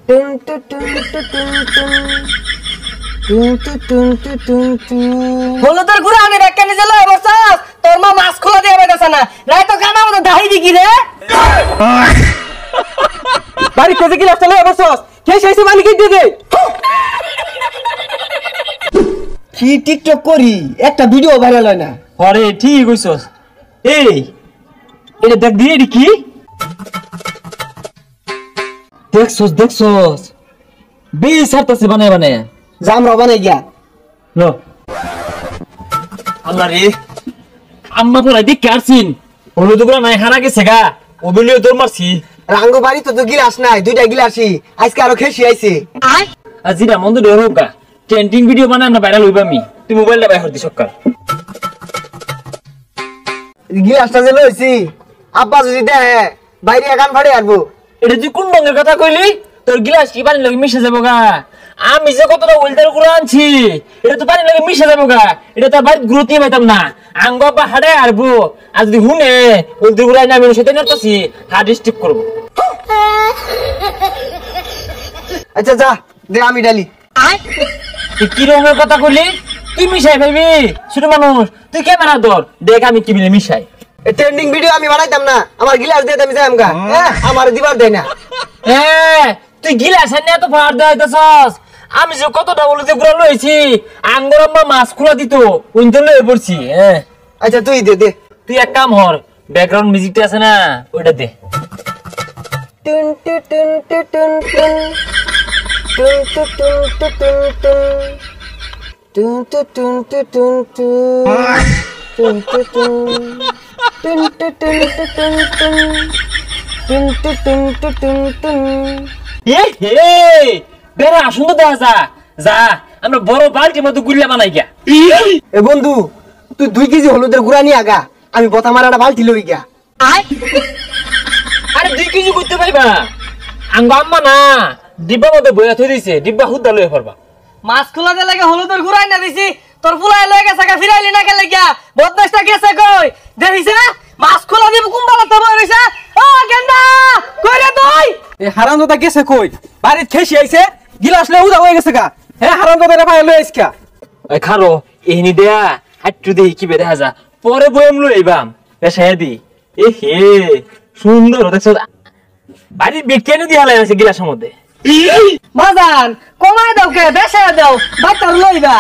টুন টুন টুন টুন টুন টুন টুন টুন টুন টুন হলুদের গুড়া আমি রেখে নিয়ে যাবো বসছস তোর মা মাছ খোলা দিয়ে বেদাছ না নাই তো কানা মতো দাহি দি কি রে বাড়ি থেকে কি লাগছে বসছস কে সেইছে মানে কি দিয়ে দে কি টিকটক করি একটা ভিডিও ভাইরাল হয় না আরে ঠিক কইছস এই এটা দেখ দিয়ে এডি কি দেখছস বেশ সারতাছে বানায় জাম রবানে গিয়া লো আল্লাহ রে আম্মা তো রাইদি কারছিন হলুদ গুলা নাই হারা গেছে গা ওবিলিও তোর মারছি রাঙ্গো বাড়ি তো গিলাস নাই দুইটা গিলাসই আজকে আরো খেসি আইছে আজিরা মন্দ ডরোগা ট্রেন্ডিং ভিডিও বানায় আমরা ভাইরাল হইবা আমি তুই মোবাইলটা বাইর দি সকাল গিলাসটা যে লইছি আব্বা যদি দেখে বাইরে গান ফাড়ে আরবো এটা তুই কোন রঙের কথা কইলি তোর গিলাস কি পানি লাগে মিশে যাবো গা আমি যে কতটা উল্টার করে আনছি এটা তো পানি লাগে মিশে যাবো গা এটা তো বাড়িতে গুরুত্ব পাইতাম না আঙ্গ বা হাড়ে আরবো আর যদি হুনে উল্টি গুড়াই না আমি সেটা নাড়তাছি হার্ট স্টিপ করবো আচ্ছা যা দে আমি ডালি তুই কি রঙের কথা কইলি তুই মিশাই ভাবি ছোট মানুষ তুই ক্যামেরা ধর দেখ আমি কি মিলে মিশাই ট্রেন্ডিং ভিডিও আমি বানাইতাম না আমার গিলাস দিয়ে আমি যাইম গা আমার দিবার দেয় না তুই গিলাস নিয়ে তো ফাড় দেয়তাছস আমি যে কতটা বলতে গুড়া লইছি আঙ্গুর আম্মা মাছ খোলা দিত ওইতে লয়ে পড়ছি আচ্ছা তুই দে দে তুই এক কাম হর ব্যাকগ্রাউন্ড মিউজিকটা আছে না ওইটা দে টুন টুন টুন টুন টুন টুন টুন টুন টুন টুন টুন টুন টুন বেড়া সুন্দর দেখা যা আমরা বড় বালতির মতো গুলিয়া বানাই গিয়া এ বন্ধু তুই 2 কেজি হলুদের গুড়া নিয়ে আগা আমি বতা মারাটা বালতি লই গিয়া আরে 2 কেজি করতে পারবা আঙ্গ আম্মা না ডিব্বা মধ্যে বইয়া থই দিছে ডিব্বা হুদা লয়ে ফরবা মাছ খোলা দে লাগে হলুদের গুড়াই না দিছি তোর ফুলাই লয়ে গেছে গা ফিরাইলি না গেলে গিয়া বদমাশটা গেছে কই দেখিস না মাছ খোলা দিব কুম্বালাতে বই রইছে ও গেন্দা কই রে তুই এ হারামজাদা গেছে কই বাড়িতে খেসি আইছে গিলাস লয়ে উদা হয়ে গেছে গা হে হারামজাদা রে ভাই লয়ে আইছকা ওই খারো এহনি দেয়া হাট্টু দেই কি বেদা যা পরে বইম লই আইবাম এসাদি এ হে সুন্দর দেখছ বাড়ি বিকেনে দিয়া লাগে আছে গিলাসের মধ্যে বাজান কমায় দাও কে বেশে দাও বাচ্চা লইবা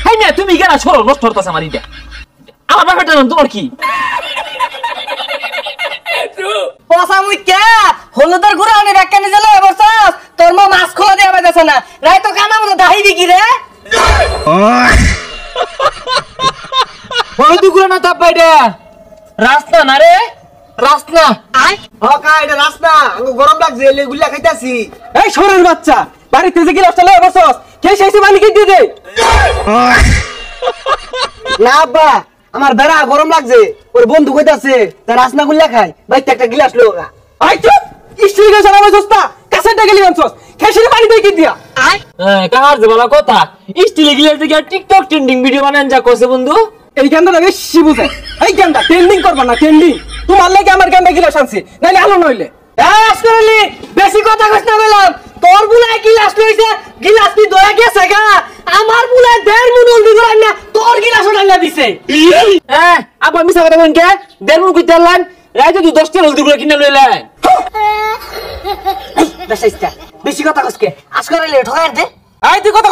হাই না তুমি কেন সরো নষ্ট হতাছ আমার ইটা আমার ব্যাপারটা না তোমার কি পয়সা মুই কে হলুদের গুড়া আনি রেখে নিয়ে যালো বসছস তোর মা মাছ খোলা দিয়ে বেদাছ না রাই তো কানা মতো দাহি দি কি রে হলুদ গুলো না তাপ বাইটা রাস্তা না রে রাস্তা ও কা এটা রাস্তা আমি গরম লাগছে এলে গুলা খাইতাছি এই শোরের বাচ্চা বাড়িতে যে গিলাসটা লয়ে বসছস খেসি আইছে মানে কি দিয়ে দে না আব্বা আমার বেড়া গরম লাগছে ওর বন্ধু কইতাছে তার রাসনা গুলা খাই ভাই একটা গ্লাস লোগা আই চুপ স্ত্রী গেছে না বসছস কাছেটা গেলি আনছস খেসি পানি দেই কি দিয়া কাহার যে বলা কথা স্টিলে গিলাস থেকে টিকটক ট্রেন্ডিং ভিডিও বানান যা কইছে বন্ধু এই গানটা বেশি বুঝে এই গানটা ট্রেন্ডিং করবা না ট্রেন্ডিং তোমার লাগে আমার গানটা গিলাস আনছি নাইলে আলো নইলে আসলে বেশি কথা কইছ না বললাম তোর বুলাই গিলাস লইছে গিলাস কি দয়া গেছে গা আমার বুলাই 1.5 মুন হলদি করাই না তোর গিলাস ওটা দিছে আপা মিছা কথা বলেন কে 1.5 মুন কইতে আনলেন রাইতে তুই 10 টা হলদি গুলো কিনে লইলেন বেশি কথা কইছ কে আজকাল ঠকাই দে আই তুই কথা